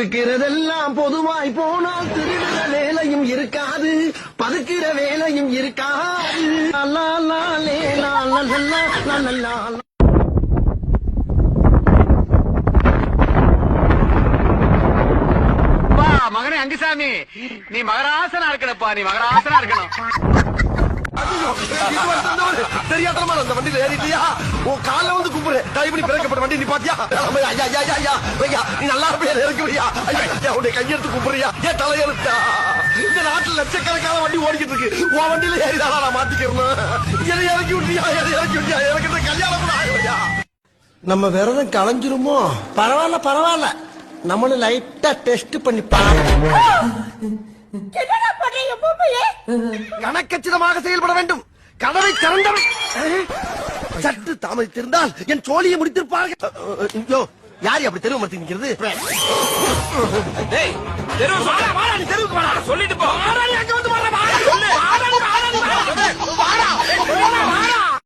இருக்கிறதெல்லாம் பொதுவாய் போனால் திருடுற வேலையும் இருக்காது, பதுக்கிற வேலையும் இருக்காது. மகனே அங்குசாமி, நீ மகராசனா இருக்கணும்ப்பா, நீ மகராசனா இருக்கணும். தெரியாதமா அந்த வண்டியில ஏறிட்டியா? உன் கால வந்து கும்பிடு. டைபடி பிறக்கப்பட்ட வண்டி நீ பாத்தியா? நீ நல்லா இருக்கியா? உன்னை கையெடுத்து கும்பிடுறியா? ஏன் தலையெழுத்தா? இந்த நாட்டுல லட்சக்கணக்கான வண்டி ஓடிக்கிட்டு இருக்கு. உன் வண்டியில ஏறிதானா நான் மாத்திக்கிறேன். எதை இறக்கி விட்டியா? எதை இறக்கி விட்டியா? எனக்கு இந்த கல்யாணம் கூட ஆகலையா? நம்ம விரதம் களைஞ்சிருமோ? பரவாயில்ல பரவாயில்ல, நம்மளும் லைட்டா டெஸ்ட் பண்ணி கணக்கச்சிதமாக செயல்பட வேண்டும். கதவை திறந்தவன் சற்று தாமதித்திருந்தால் என் சோழியை முடித்திருப்பார்கள். யாரு அப்படி தெருவு மறுத்து நிற்கிறது? தெருவுக்கு சொல்லிட்டு போ.